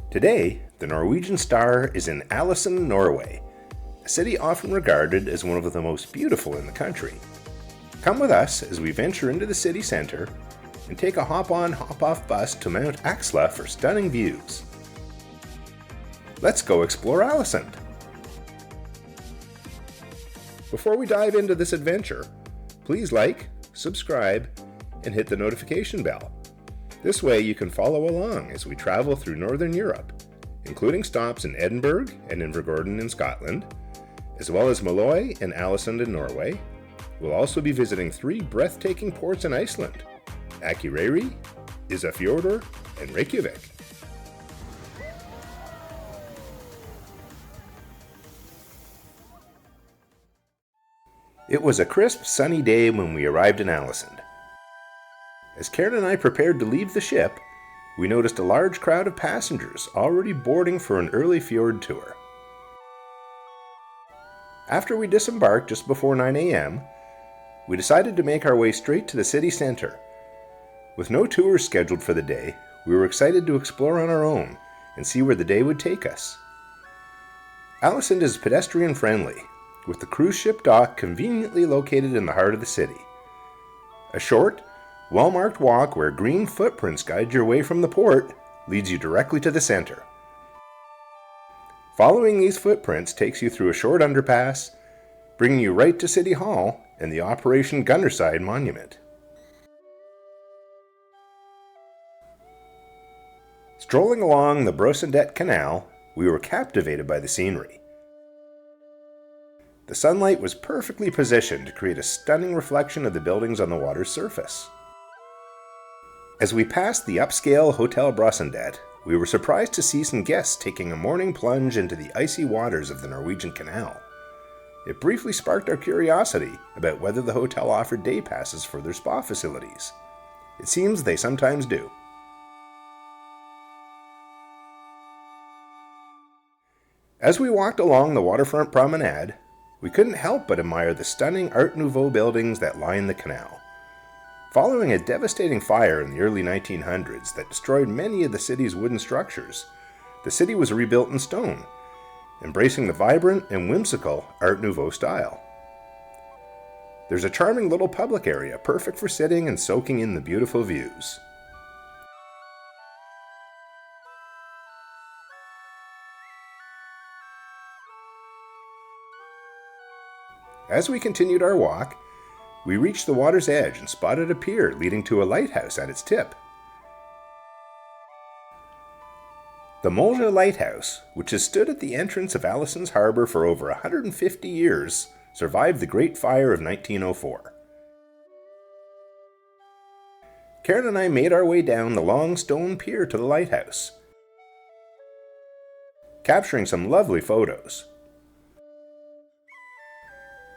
Today, the Norwegian star is in Alesund, Norway, a city often regarded as one of the most beautiful in the country. Come with us as we venture into the city centre and take a hop-on, hop-off bus to Mount Aksla for stunning views. Let's go explore Alesund. Before we dive into this adventure, please like, subscribe, and hit the notification bell. This way you can follow along as we travel through Northern Europe, including stops in Edinburgh and Invergordon in Scotland, as well as Molloy and Alesund in Norway. We'll also be visiting 3 breathtaking ports in Iceland: Akureyri, Isafjordur, and Reykjavik. It was a crisp, sunny day when we arrived in Alesund. As Karen and I prepared to leave the ship, we noticed a large crowd of passengers already boarding for an early fjord tour. After we disembarked just before 9 a.m., we decided to make our way straight to the city centre. With no tours scheduled for the day, we were excited to explore on our own and see where the day would take us. Alesund is pedestrian friendly, with the cruise ship dock conveniently located in the heart of the city. A short, well-marked walk where green footprints guide your way from the port leads you directly to the centre. Following these footprints takes you through a short underpass, bringing you right to City Hall and the Operation Gunnerside Monument. Strolling along the Brosendet Canal, we were captivated by the scenery. The sunlight was perfectly positioned to create a stunning reflection of the buildings on the water's surface. As we passed the upscale Hotel Brosendet, we were surprised to see some guests taking a morning plunge into the icy waters of the Norwegian Canal. It briefly sparked our curiosity about whether the hotel offered day passes for their spa facilities. It seems they sometimes do. As we walked along the waterfront promenade, we couldn't help but admire the stunning Art Nouveau buildings that line the canal. Following a devastating fire in the early 1900s that destroyed many of the city's wooden structures, the city was rebuilt in stone, embracing the vibrant and whimsical Art Nouveau style. There's a charming little public area perfect for sitting and soaking in the beautiful views. As we continued our walk, we reached the water's edge and spotted a pier leading to a lighthouse at its tip. The Molja Lighthouse, which has stood at the entrance of Alesund's harbour for over 150 years, survived the Great Fire of 1904. Karen and I made our way down the long stone pier to the lighthouse, capturing some lovely photos.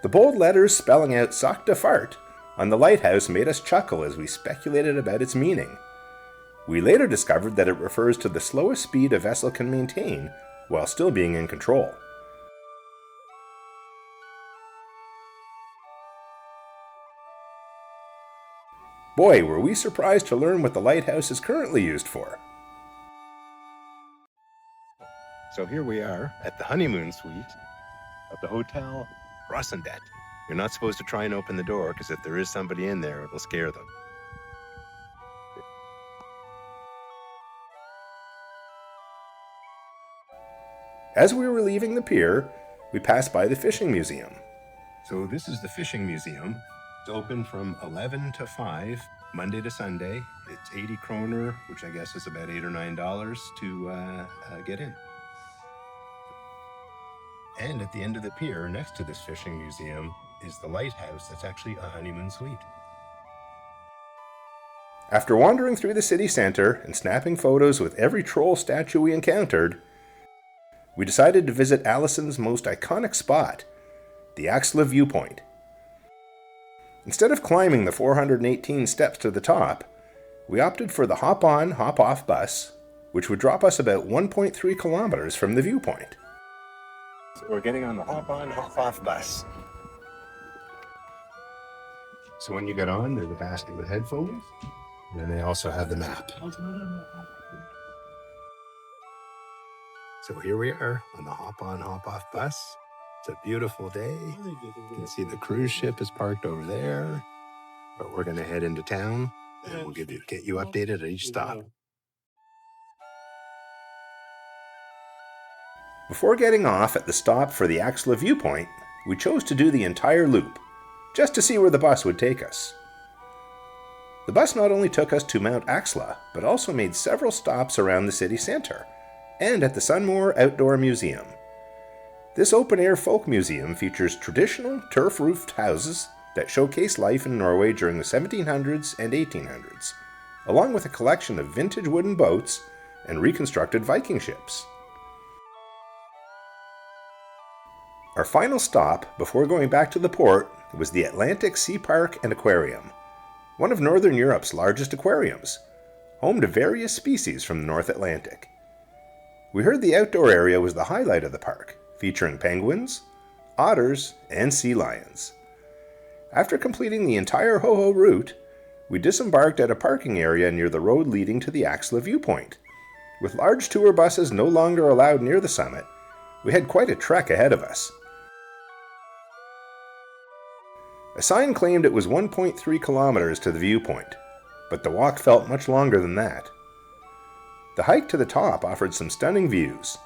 The bold letters spelling out "Sakta Fart" on the lighthouse made us chuckle as we speculated about its meaning. We later discovered that it refers to the slowest speed a vessel can maintain while still being in control. Boy, were we surprised to learn what the lighthouse is currently used for. So here we are at the honeymoon suite of the Hotel Brosendet. You're not supposed to try and open the door because if there is somebody in there, it'll scare them. As we were leaving the pier, we passed by the fishing museum. So this is the fishing museum. It's open from 11 to 5, Monday to Sunday. It's 80 kroner, which I guess is about $8 or $9 to get in. And at the end of the pier, next to this fishing museum, is the lighthouse that's actually a honeymoon suite. After wandering through the city centre and snapping photos with every troll statue we encountered, we decided to visit Alesund's most iconic spot, the Aksla Viewpoint. Instead of climbing the 418 steps to the top, we opted for the hop-on, hop-off bus, which would drop us about 1.3 kilometers from the viewpoint. So we're getting on the hop-on, hop-off bus. So when you get on, there's a basket with headphones, and then they also have the map. So here we are on the hop-on, hop-off bus. It's a beautiful day. You can see the cruise ship is parked over there. But we're going to head into town, and we'll get you updated at each stop. Before getting off at the stop for the Aksla Viewpoint, we chose to do the entire loop, just to see where the bus would take us. The bus not only took us to Mount Aksla, but also made several stops around the city centre, and at the Sunmore Outdoor Museum. This open-air folk museum features traditional turf-roofed houses that showcase life in Norway during the 1700s and 1800s, along with a collection of vintage wooden boats and reconstructed Viking ships. Our final stop before going back to the port was the Atlantic Sea Park and Aquarium, one of Northern Europe's largest aquariums, home to various species from the North Atlantic. We heard the outdoor area was the highlight of the park, featuring penguins, otters, and sea lions. After completing the entire Ho-Ho route, we disembarked at a parking area near the road leading to the Aksla Viewpoint. With large tour buses no longer allowed near the summit, we had quite a trek ahead of us. A sign claimed it was 1.3 kilometers to the viewpoint, but the walk felt much longer than that. The hike to the top offered some stunning views.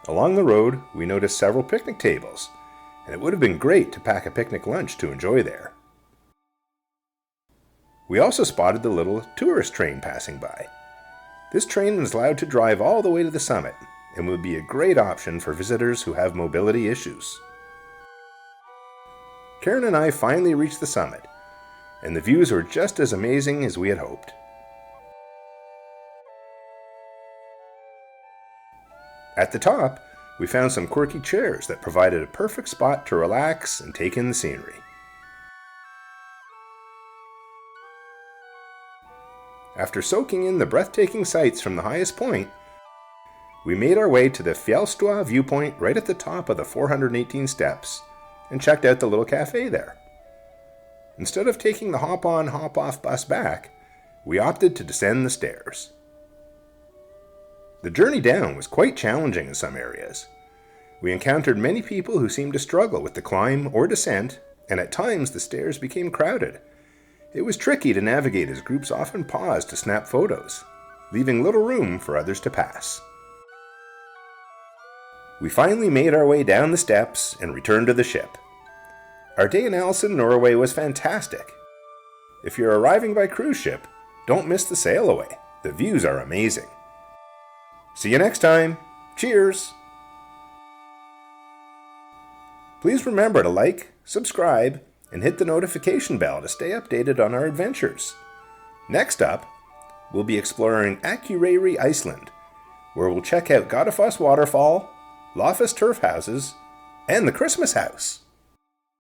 Along the road, we noticed several picnic tables, and it would have been great to pack a picnic lunch to enjoy there. We also spotted the little tourist train passing by. This train is allowed to drive all the way to the summit, and would be a great option for visitors who have mobility issues. Karen and I finally reached the summit, and the views were just as amazing as we had hoped. At the top, we found some quirky chairs that provided a perfect spot to relax and take in the scenery. After soaking in the breathtaking sights from the highest point, we made our way to the Fjellstua viewpoint right at the top of the 418 steps and checked out the little cafe there. Instead of taking the hop-on, hop-off bus back, we opted to descend the stairs. The journey down was quite challenging in some areas. We encountered many people who seemed to struggle with the climb or descent, and at times the stairs became crowded. It was tricky to navigate as groups often paused to snap photos, leaving little room for others to pass. We finally made our way down the steps and returned to the ship. Our day in Alesund, Norway was fantastic. If you're arriving by cruise ship, don't miss the sail away. The views are amazing. See you next time. Cheers! Please remember to like, subscribe, and hit the notification bell to stay updated on our adventures. Next up, we'll be exploring Akureyri, Iceland, where we'll check out Godafoss Waterfall, Lofus Turf Houses, and the Christmas House.